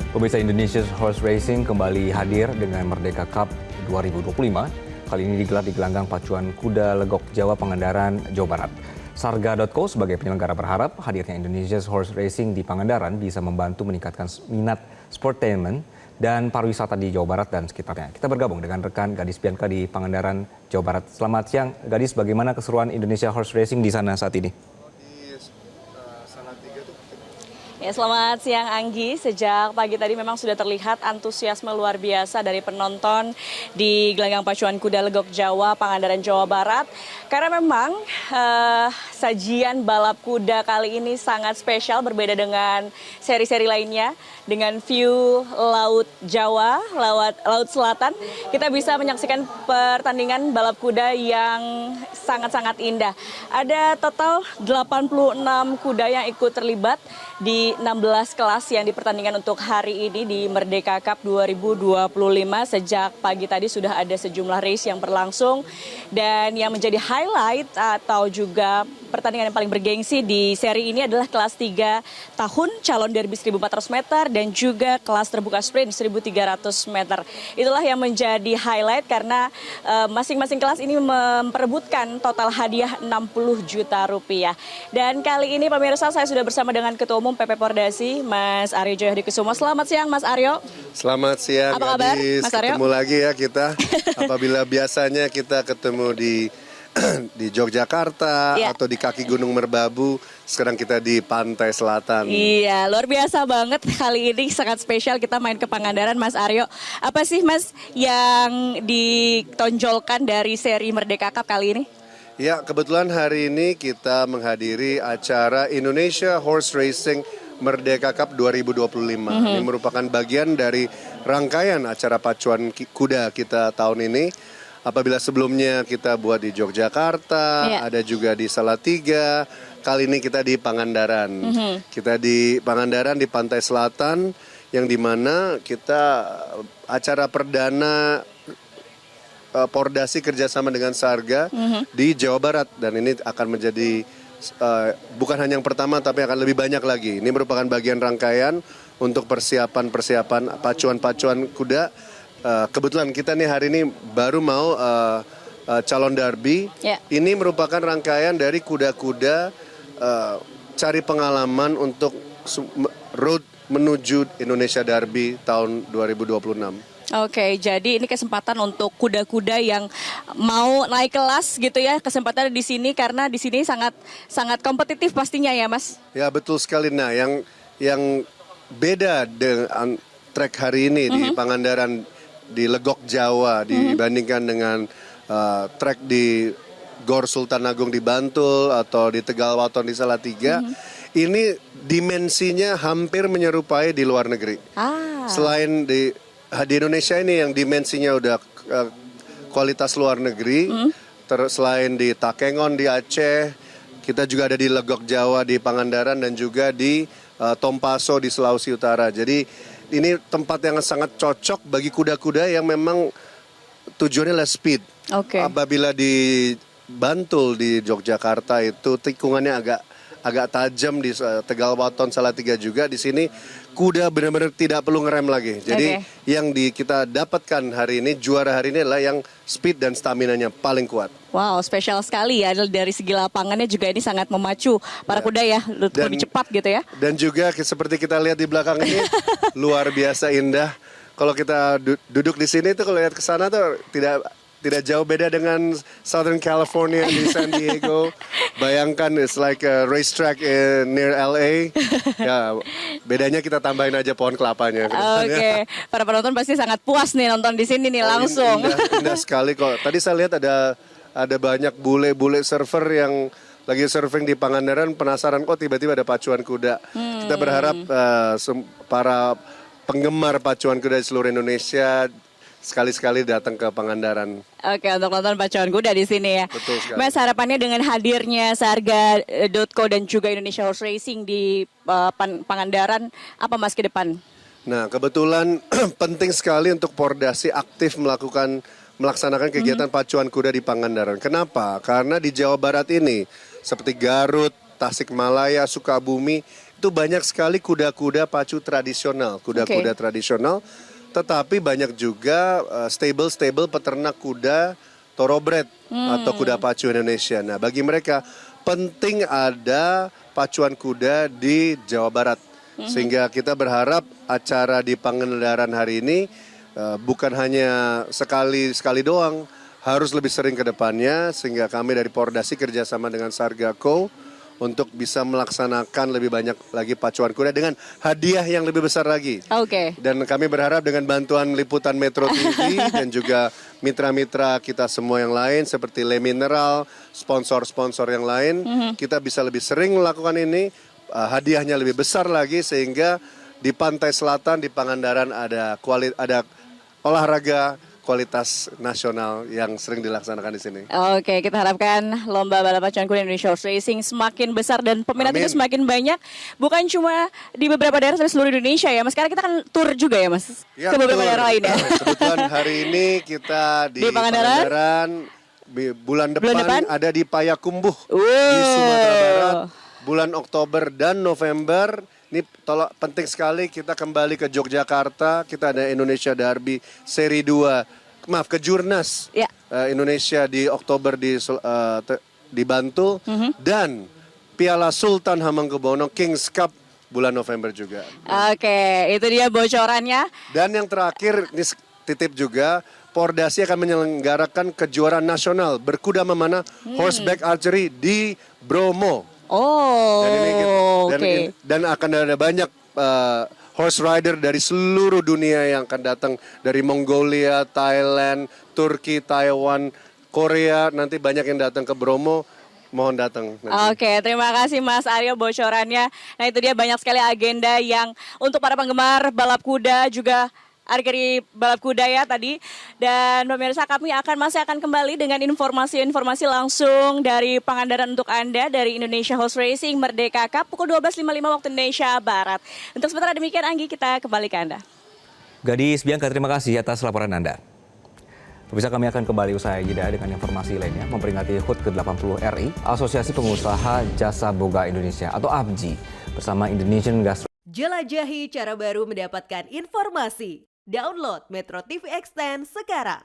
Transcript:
Pemirsa, Indonesia Horse Racing kembali hadir dengan Merdeka Cup 2025. Kali ini digelar di gelanggang pacuan kuda Legok Jawa, Pangandaran, Jawa Barat. Sarga.co sebagai penyelenggara berharap hadirnya Indonesia Horse Racing di Pangandaran bisa membantu meningkatkan minat sportainment dan pariwisata di Jawa Barat dan sekitarnya. Kita bergabung dengan rekan Gadis Bianca di Pangandaran, Jawa Barat. Selamat siang, Gadis. Bagaimana keseruan Indonesia Horse Racing di sana saat ini? Ya, selamat siang Anggi. Sejak pagi tadi memang sudah terlihat antusiasme luar biasa dari penonton di gelanggang pacuan kuda Legok Jawa, Pangandaran, Jawa Barat. Karena memang sajian balap kuda kali ini sangat spesial, berbeda dengan seri-seri lainnya. Dengan view Laut Jawa, Laut Selatan, kita bisa menyaksikan pertandingan balap kuda yang sangat-sangat indah. Ada total 86 kuda yang ikut terlibat di 16 kelas yang dipertandingkan untuk hari ini di Merdeka Cup 2025. Sejak pagi tadi sudah ada sejumlah race yang berlangsung, dan yang menjadi highlight atau juga pertandingan yang paling bergengsi di seri ini adalah kelas 3 tahun calon derby 1400 meter dan juga kelas terbuka sprint 1300 meter. Itulah yang menjadi highlight karena masing-masing kelas ini memperebutkan total hadiah 60 juta rupiah. Dan kali ini pemirsa, saya sudah bersama dengan Ketua Umum PP Pordasi, Mas Aryo Joyohadikusumo. Selamat siang Mas Aryo. Selamat siang. Apa kabar Mas Aryo? Ketemu lagi ya kita. Apabila biasanya kita ketemu di Yogyakarta atau di kaki Gunung Merbabu, sekarang kita di pantai selatan. Iya, luar biasa banget. Kali ini sangat spesial kita main ke Pangandaran, Mas Aryo. Apa sih Mas yang ditonjolkan dari seri Merdeka Cup kali ini? Ya, kebetulan hari ini kita menghadiri acara Indonesia Horse Racing Merdeka Cup 2025. Ini merupakan bagian dari rangkaian acara pacuan kuda kita tahun ini. Apabila sebelumnya kita buat di Yogyakarta, ada juga di Salatiga, kali ini kita di Pangandaran. Kita di Pangandaran di pantai selatan, yang dimana kita acara perdana Pordasi kerjasama dengan Sarga di Jawa Barat. Dan ini akan menjadi bukan hanya yang pertama, tapi akan lebih banyak lagi. Ini merupakan bagian rangkaian untuk persiapan pacuan-pacuan kuda. Kebetulan kita nih hari ini baru mau calon derby. Ini merupakan rangkaian dari kuda-kuda cari pengalaman untuk road menuju Indonesia Derby tahun 2026. Oke, jadi ini kesempatan untuk kuda-kuda yang mau naik kelas gitu ya. Kesempatan di sini karena di sini sangat kompetitif pastinya ya, Mas. Ya, betul sekali. Nah, yang beda dengan trek hari ini di Pangandaran di Legok Jawa dibandingkan dengan trek di Gor Sultan Agung di Bantul atau di Tegal Waton di Salatiga, ini dimensinya hampir menyerupai di luar negeri. Selain di Indonesia ini yang dimensinya udah kualitas luar negeri, selain di Takengon di Aceh, kita juga ada di Legok Jawa di Pangandaran dan juga di Tompaso di Sulawesi Utara. Jadi ini tempat yang sangat cocok bagi kuda-kuda yang memang tujuannya adalah speed. Apabila di Bantul di Yogyakarta itu tikungannya agak tajam, di Tegal Waton Salatiga juga. Di sini kuda benar-benar tidak perlu ngerem lagi. Jadi yang kita dapatkan hari ini, juara hari ini adalah yang speed dan staminanya paling kuat. Wow, spesial sekali ya. Dari segi lapangannya juga ini sangat memacu para kuda ya, lebih cepat gitu ya. Dan juga seperti kita lihat di belakang ini luar biasa indah. Kalau kita duduk di sini tuh, kalau lihat ke sana tuh tidak jauh beda dengan Southern California di San Diego. Bayangkan, it's like a racetrack near LA. Ya, bedanya kita tambahin aja pohon kelapanya. Para penonton pasti sangat puas nih nonton di sini nih langsung. Indah sekali kok. Tadi saya lihat ada banyak bule-bule surfer yang lagi surfing di Pangandaran, penasaran kok tiba-tiba ada pacuan kuda. Kita berharap para penggemar pacuan kuda di seluruh Indonesia sekali-sekali datang ke Pangandaran. Untuk nonton pacuan kuda di sini ya. Betul sekali. Mas, harapannya dengan hadirnya Sarga.co dan juga Indonesia Horse Racing di Pangandaran, apa Mas ke depan? Nah, kebetulan penting sekali untuk Pordasi aktif melaksanakan kegiatan pacuan kuda di Pangandaran. Kenapa? Karena di Jawa Barat ini seperti Garut, Tasikmalaya, Sukabumi, itu banyak sekali kuda-kuda pacu tradisional, kuda-kuda tradisional. Tetapi banyak juga stable-stable peternak kuda thoroughbred atau kuda pacu Indonesia. Nah, bagi mereka penting ada pacuan kuda di Jawa Barat. Sehingga kita berharap acara di Pangandaran hari ini bukan hanya sekali doang, harus lebih sering ke depannya, sehingga kami dari Pordasi kerjasama dengan Sargaco untuk bisa melaksanakan lebih banyak lagi pacuan kuda dengan hadiah yang lebih besar lagi. Dan kami berharap dengan bantuan liputan Metro TV dan juga mitra-mitra kita semua yang lain seperti Le Mineral, sponsor-sponsor yang lain, kita bisa lebih sering melakukan ini, hadiahnya lebih besar lagi sehingga di pantai selatan di Pangandaran ada olahraga kualitas nasional yang sering dilaksanakan di sini. Oke, kita harapkan lomba balap pacuan kuda Indonesia Horse Racing semakin besar dan peminat itu semakin banyak. Bukan cuma di beberapa daerah tapi seluruh Indonesia ya, Mas. Karena kita kan tour juga ya, Mas, ke beberapa daerah lain ya. Kebetulan hari ini kita di Pangandaran. Bulan depan ada di Payakumbuh di Sumatera Barat. Bulan Oktober dan November. Ini penting sekali kita kembali ke Yogyakarta. Kita ada Indonesia Derby seri 2. Kejurnas Indonesia di Oktober di Bantul. Dan Piala Sultan Hamengkubuwono Kings Cup bulan November juga. Oke, itu dia bocorannya. Dan yang terakhir, ini titip juga, Pordasi akan menyelenggarakan kejuaraan nasional berkuda memanah horseback archery di Bromo. Dan akan ada banyak horse rider dari seluruh dunia yang akan datang dari Mongolia, Thailand, Turki, Taiwan, Korea. Nanti banyak yang datang ke Bromo. Mohon datang. Oke, terima kasih Mas Aryo bocorannya. Nah, itu dia banyak sekali agenda yang untuk para penggemar balap kuda juga archery balap kuda ya tadi. Dan pemirsa, kami masih akan kembali dengan informasi-informasi langsung dari Pangandaran untuk Anda dari Indonesia Horse Racing Merdeka Cup pukul 12.55 waktu Indonesia Barat. Untuk sementara demikian, Anggi, kita kembali ke Anda. Gadis Bianca, terima kasih atas laporan Anda. Pemirsa, kami akan kembali usai jeda dengan informasi lainnya. Memperingati HUT ke-80 RI, Asosiasi Pengusaha Jasa Boga Indonesia atau APJI bersama Indonesian Gastro. Jelajahi cara baru mendapatkan informasi. Download Metro TV Extend sekarang.